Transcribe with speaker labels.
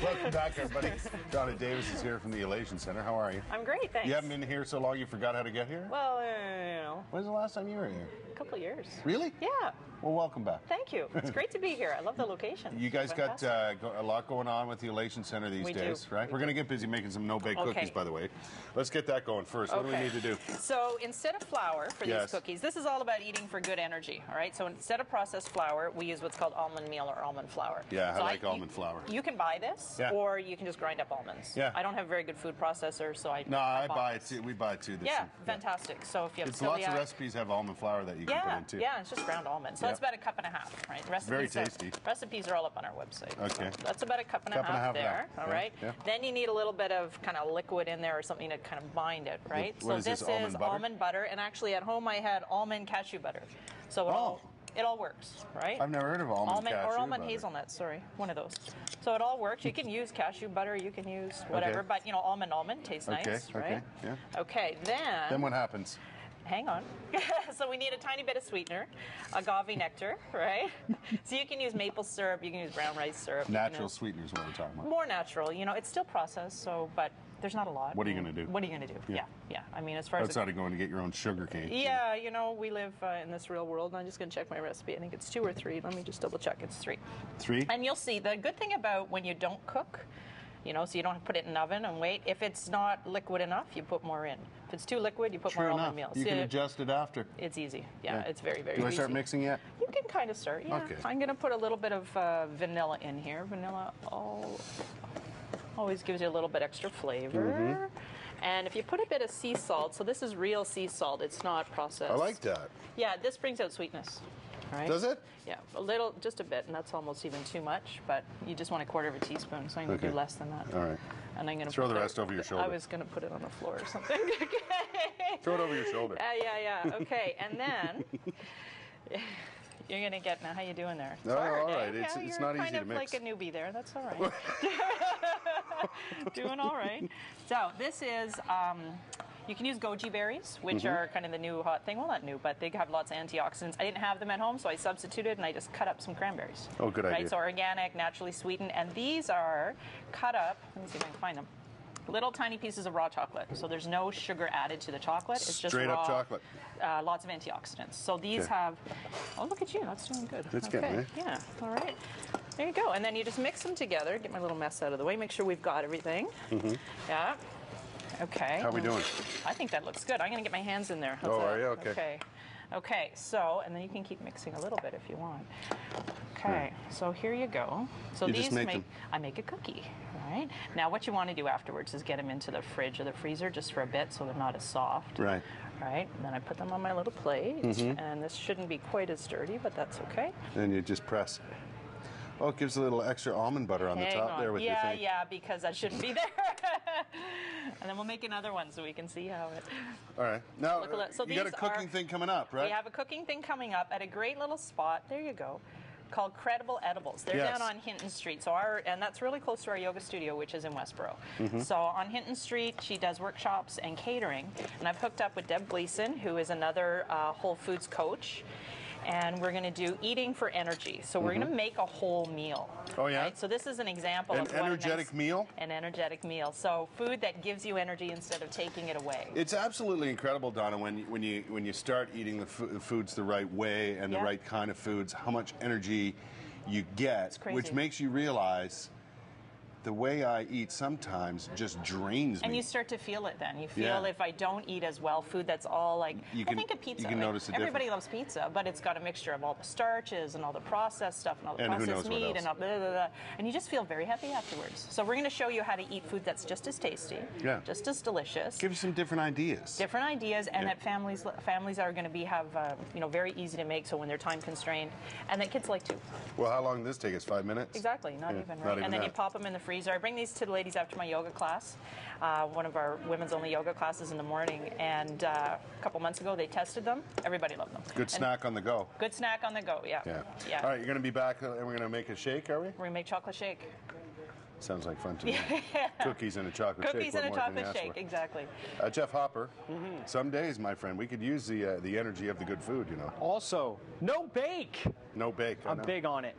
Speaker 1: Welcome back, everybody. Donna Davis is here from the Elation Centre. How are you?
Speaker 2: I'm great, thanks.
Speaker 1: You haven't been here so long you forgot how to get here?
Speaker 2: Well, you know.
Speaker 1: When's the last time you were here?
Speaker 2: A couple of years.
Speaker 1: Really?
Speaker 2: Yeah.
Speaker 1: Well, welcome back.
Speaker 2: Thank you. It's great to be here. I love the location.
Speaker 1: You guys got a lot going on with the Elation Centre these days, right? We're going to get busy making some no-bake cookies, by the way. Let's get that going first. What do we need to do?
Speaker 2: So instead of flour for these cookies, this is all about eating for good energy, all right? So instead of processed flour, we use what's called almond meal or almond flour.
Speaker 1: Yeah, I like almond flour.
Speaker 2: You can buy this, or you can just grind up almonds.
Speaker 1: Yeah.
Speaker 2: I don't have a very good food processor, so I
Speaker 1: buy it too. We buy it too.
Speaker 2: Fantastic. So if you have
Speaker 1: lots of recipes have almond flour that you can put in too.
Speaker 2: Yeah, it's just ground almonds. So that's about a cup and a half, right?
Speaker 1: Very tasty.
Speaker 2: Recipes are all up on our website.
Speaker 1: Okay.
Speaker 2: So that's about a cup and a half there, all right? Yeah. Then you need a little bit of kind of liquid in there or something to kind of bind it, right?
Speaker 1: So this is
Speaker 2: almond butter, and actually at home I had almond cashew butter. So it all works, right?
Speaker 1: I've never heard of almond cashew
Speaker 2: or almond
Speaker 1: butter.
Speaker 2: Hazelnut, sorry, one of those. So it all works. You can use cashew butter, you can use whatever, but you know, almond tastes nice, right?
Speaker 1: Yeah.
Speaker 2: Okay,
Speaker 1: then what happens?
Speaker 2: Hang on. So we need a tiny bit of sweetener, agave nectar, right? So you can use maple syrup, you can use brown rice syrup.
Speaker 1: Natural sweetener is what we're talking about.
Speaker 2: More natural, you know, it's still processed, but there's not a lot.
Speaker 1: What are you going to do?
Speaker 2: What are you going to do? Yeah. I mean, as far as
Speaker 1: outside of going to get your own sugar cane.
Speaker 2: Yeah, you know, we live in this real world, and I'm just going to check my recipe. I think it's 2 or 3. Let me just double check. It's 3.
Speaker 1: 3?
Speaker 2: And you'll see the good thing about when you don't cook, you know, so you don't have to put it in an oven and wait. If it's not liquid enough, you put more in. If it's too liquid, you put more almond meal.
Speaker 1: You can adjust it after.
Speaker 2: It's easy. Yeah, it's very, very easy.
Speaker 1: Do I start mixing yet?
Speaker 2: You can kind of start, yeah.
Speaker 1: Okay.
Speaker 2: I'm going to put a little bit of vanilla in here. Vanilla always gives you a little bit extra flavor. And if you put a bit of sea salt, so this is real sea salt, it's not processed.
Speaker 1: I like that.
Speaker 2: Yeah, this brings out sweetness. Right?
Speaker 1: Does it?
Speaker 2: Yeah, a little, just a bit, and that's almost even too much, but you just want a quarter of a teaspoon, so I'm going to do less than that.
Speaker 1: All right.
Speaker 2: And I'm going to
Speaker 1: throw the rest over your shoulder.
Speaker 2: I was going to put it on the floor or something.
Speaker 1: Throw it over your shoulder.
Speaker 2: Yeah. Okay, and then you're going to get, now how you doing there?
Speaker 1: No, all right. It's not easy to mix.
Speaker 2: You're kind of like a newbie there. That's all right. Doing all right. So this is... you can use goji berries, which are kind of the new hot thing. Well, not new, but they have lots of antioxidants. I didn't have them at home, so I substituted, and I just cut up some cranberries.
Speaker 1: Oh, good idea.
Speaker 2: Right, so organic, naturally sweetened, and these are cut up. Let me see if I can find them. Little tiny pieces of raw chocolate. So there's no sugar added to the chocolate. It's just
Speaker 1: straight
Speaker 2: raw,
Speaker 1: up chocolate.
Speaker 2: Lots of antioxidants. So these have... Oh, look at you. That's doing good.
Speaker 1: That's good, right?
Speaker 2: Yeah. All right. There you go. And then you just mix them together. Get my little mess out of the way. Make sure we've got everything. Yeah. Okay.
Speaker 1: How are we doing?
Speaker 2: I think that looks good. I'm going to get my hands in there. How's
Speaker 1: are
Speaker 2: that?
Speaker 1: you? Okay.
Speaker 2: Okay, so, and then you can keep mixing a little bit if you want. Okay, so here you go. So
Speaker 1: you
Speaker 2: these
Speaker 1: just
Speaker 2: I make a cookie, right? Now what you want to do afterwards is get them into the fridge or the freezer just for a bit so they're not as soft.
Speaker 1: Right.
Speaker 2: Right, and then I put them on my little plate, and this shouldn't be quite as dirty, but that's okay.
Speaker 1: Then you just press. Oh, it gives a little extra almond butter on the top there with your thing.
Speaker 2: Yeah, because that shouldn't be there. And then we'll make another one so we can see how it...
Speaker 1: All right. Now,
Speaker 2: so
Speaker 1: you got a cooking thing coming up, right?
Speaker 2: We have a cooking thing coming up at a great little spot. There you go. Called Credible Edibles. They're down on Hinton Street. So and that's really close to our yoga studio, which is in Westboro. So on Hinton Street, she does workshops and catering. And I've hooked up with Deb Gleason, who is another Whole Foods coach. And we're going to do eating for energy. So we're going to make a whole meal.
Speaker 1: Oh, yeah?
Speaker 2: Right? So this is an example of
Speaker 1: an energetic meal?
Speaker 2: An energetic meal. So food that gives you energy instead of taking it away.
Speaker 1: It's absolutely incredible, Donna, when you start eating the foods the right way and the right kind of foods, how much energy you get, which makes you realize the way I eat sometimes just drains me.
Speaker 2: And you start to feel it then. You feel if I don't eat as well, food that's all like, think of pizza.
Speaker 1: You can notice the
Speaker 2: everybody loves pizza, but it's got a mixture of all the starches and all the processed stuff and all the processed meat and all blah, blah, blah. And you just feel very happy afterwards. So we're going to show you how to eat food that's just as tasty, just as delicious.
Speaker 1: Give you some different ideas.
Speaker 2: Different ideas, and that families are going to have very easy to make, so when they're time constrained, and that kids like too.
Speaker 1: Well, how long does this take us? 5 minutes?
Speaker 2: Exactly, not even, right? And then you pop them in the freezer. I bring these to the ladies after my yoga class, one of our women's only yoga classes in the morning, and a couple months ago they tested them. Everybody loved them.
Speaker 1: Good snack on the go.
Speaker 2: Good snack on the go, yeah.
Speaker 1: All right, you're going to be back and we're going to make a shake, are we?
Speaker 2: We're going to make chocolate shake.
Speaker 1: Sounds like fun to me. Cookies and a chocolate shake.
Speaker 2: Cookies and a chocolate shake, exactly.
Speaker 1: Jeff Hopper, some days, my friend, we could use the energy of the good food, you know.
Speaker 3: Also, no bake.
Speaker 1: No bake.
Speaker 3: I'm big on it.